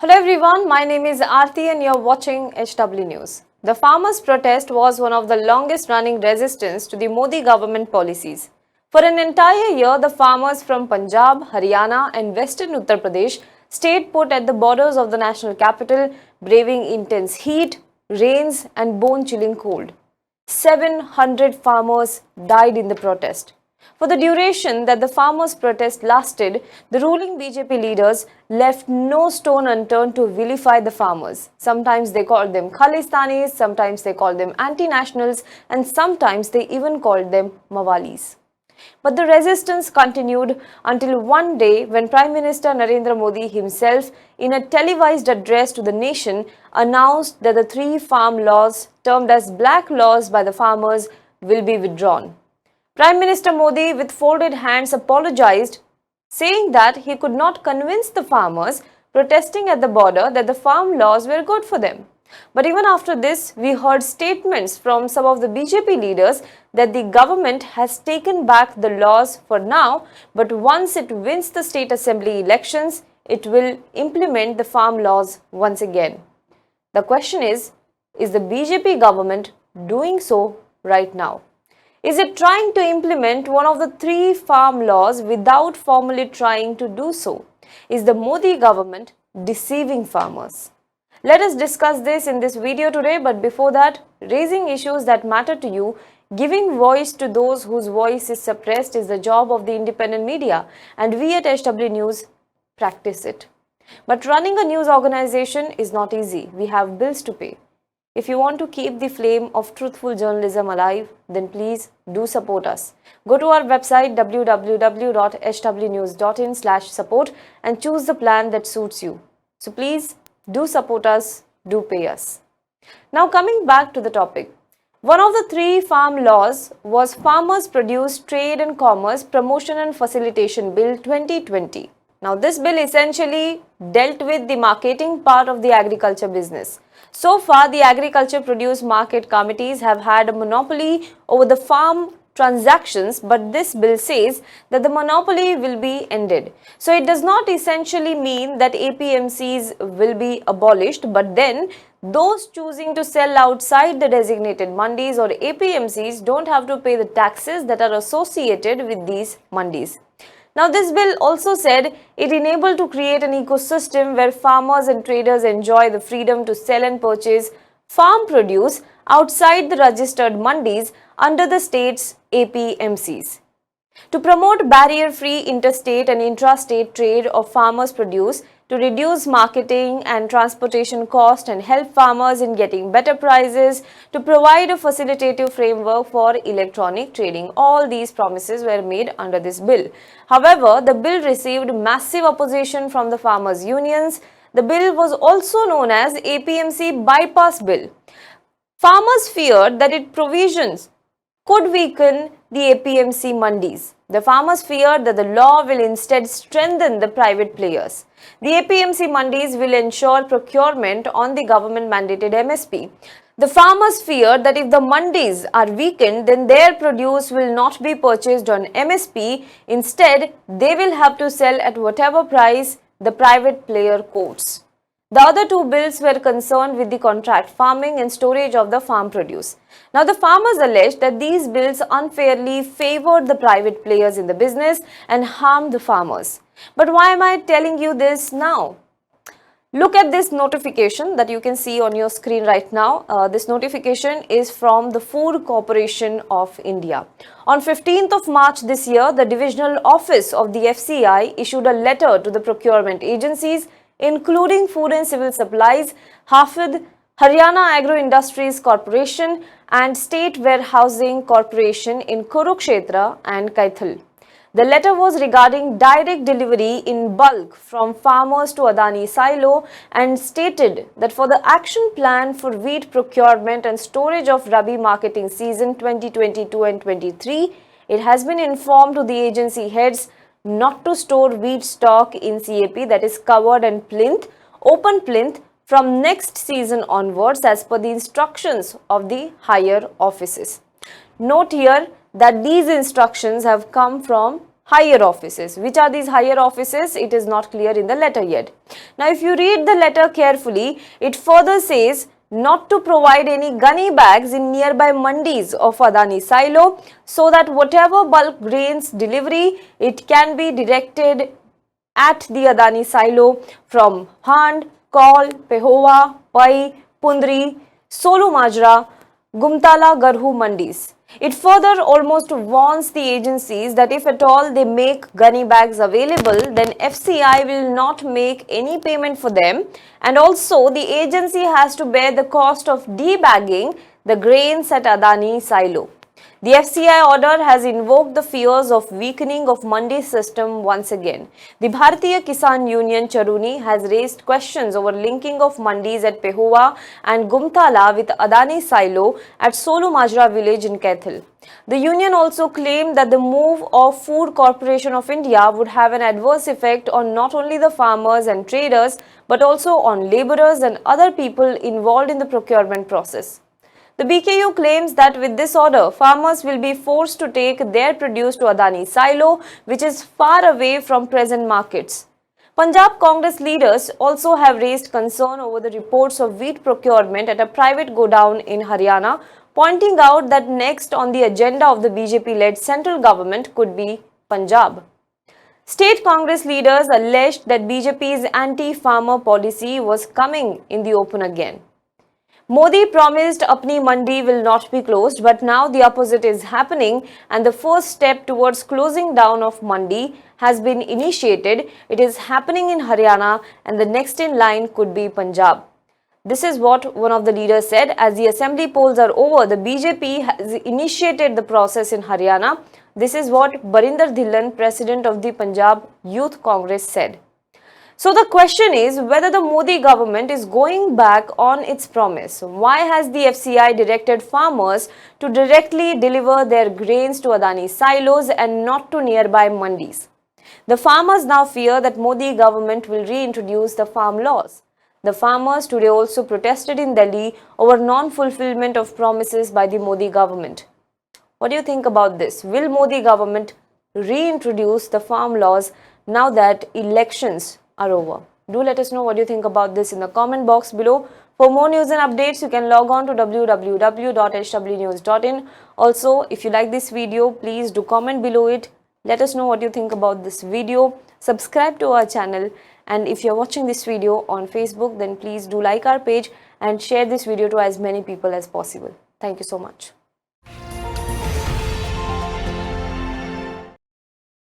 Hello everyone, my name is Aarti and you're watching HW News. The farmers' protest was one of the longest running resistance to the Modi government policies. For an entire year, the farmers from Punjab, Haryana and western Uttar Pradesh stayed put at the borders of the national capital, braving intense heat, rains and bone-chilling cold. 700 farmers died in the protest. For the duration that the farmers' protest lasted, the ruling BJP leaders left no stone unturned to vilify the farmers. Sometimes they called them Khalistanis, sometimes they called them anti-nationals, and sometimes they even called them Mawalis. But the resistance continued until one day when Prime Minister Narendra Modi himself, in a televised address to the nation, announced that the three farm laws, termed as black laws by the farmers, will be withdrawn. Prime Minister Modi, with folded hands, apologized, saying that he could not convince the farmers protesting at the border that the farm laws were good for them. But even after this, we heard statements from some of the BJP leaders that the government has taken back the laws for now, but once it wins the state assembly elections, it will implement the farm laws once again. The question is the BJP government doing so right now? Is it trying to implement one of the three farm laws without formally trying to do so? Is the Modi government deceiving farmers? Let us discuss this in this video today, but before that, raising issues that matter to you, giving voice to those whose voice is suppressed is the job of the independent media, and we at HW News practice it. But running a news organization is not easy. We have bills to pay. If you want to keep the flame of truthful journalism alive, then please do support us. Go to our website www.hwnews.in/support and choose the plan that suits you. So please do support us, do pay us. Now coming back to the topic. One of the three farm laws was Farmers Produce Trade and Commerce Promotion and Facilitation Bill 2020. Now this bill essentially dealt with the marketing part of the agriculture business. So far, the agriculture produce market committees have had a monopoly over the farm transactions, but this bill says that the monopoly will be ended. So it does not essentially mean that APMCs will be abolished, but then those choosing to sell outside the designated mandis or APMCs don't have to pay the taxes that are associated with these mandis. Now, this bill also said it enabled to create an ecosystem where farmers and traders enjoy the freedom to sell and purchase farm produce outside the registered mandis under the state's APMCs. To promote barrier-free interstate and intrastate trade of farmers' produce, to reduce marketing and transportation cost and help farmers in getting better prices, to provide a facilitative framework for electronic trading. All these promises were made under this bill. However, the bill received massive opposition from the farmers' unions. The bill was also known as APMC Bypass Bill. Farmers feared that its provisions could weaken the APMC mandis. The farmers feared that the law will instead strengthen the private players. The APMC mandis will ensure procurement on the government-mandated MSP. The farmers feared that if the mandis are weakened, then their produce will not be purchased on MSP. Instead, they will have to sell at whatever price the private player quotes. The other two bills were concerned with the contract farming and storage of the farm produce. Now, the farmers alleged that these bills unfairly favored the private players in the business and harmed the farmers. But why am I telling you this now? Look at this notification that you can see on your screen right now. This notification is from the Food Corporation of India. On 15th of March this year, the Divisional Office of the FCI issued a letter to the procurement agencies including Food and Civil Supplies, Hafid, Haryana Agro Industries Corporation and State Warehousing Corporation in Kurukshetra and Kaithal. The letter was regarding direct delivery in bulk from farmers to Adani silo and stated that for the action plan for wheat procurement and storage of Rabi marketing season 2022 and 23, it has been informed to the agency heads not to store wheat stock in CAP, that is covered and plinth, open plinth from next season onwards as per the instructions of the higher offices. Note here that these instructions have come from higher offices. Which are these higher offices? It is not clear in the letter yet. Now, if you read the letter carefully, it further says not to provide any gunny bags in nearby mandis of Adani silo, so that whatever bulk grains delivery, it can be directed at the Adani silo from Hand, Kaul, Pehowa, Pai, Pundri, Solu Majra, Gumtala, Garhu mandis. It further almost warns the agencies that if at all they make gunny bags available, then FCI will not make any payment for them, and also the agency has to bear the cost of debagging the grains at Adani silo. The FCI order has invoked the fears of weakening of mandi system once again. The Bharatiya Kisan Union Charuni has raised questions over linking of mandis at Pehowa and Gumtala with Adani silo at Solu Majra village in Kaithal. The union also claimed that the move of Food Corporation of India would have an adverse effect on not only the farmers and traders but also on labourers and other people involved in the procurement process. The BKU claims that with this order, farmers will be forced to take their produce to Adani silo, which is far away from present markets. Punjab Congress leaders also have raised concern over the reports of wheat procurement at a private godown in Haryana, pointing out that next on the agenda of the BJP-led central government could be Punjab. State Congress leaders alleged that BJP's anti-farmer policy was coming in the open again. Modi promised Apni Mandi will not be closed, but now the opposite is happening and the first step towards closing down of Mandi has been initiated. It is happening in Haryana and the next in line could be Punjab. This is what one of the leaders said. As the assembly polls are over, the BJP has initiated the process in Haryana. This is what Barinder Dhillon, president of the Punjab Youth Congress, said. So the question is whether the Modi government is going back on its promise. Why has the FCI directed farmers to directly deliver their grains to Adani silos and not to nearby mandis? The farmers now fear that Modi government will reintroduce the farm laws. The farmers today also protested in Delhi over non-fulfillment of promises by the Modi government. What do you think about this? Will Modi government reintroduce the farm laws now that elections are over? Do let us know what you think about this in the comment box below. For more news and updates, you can log on to www.hwnews.in. Also, if you like this video, please do comment below it. Let us know what you think about this video. Subscribe to our channel, and if you're watching this video on Facebook, then please do like our page and share this video to as many people as possible. Thank you so much.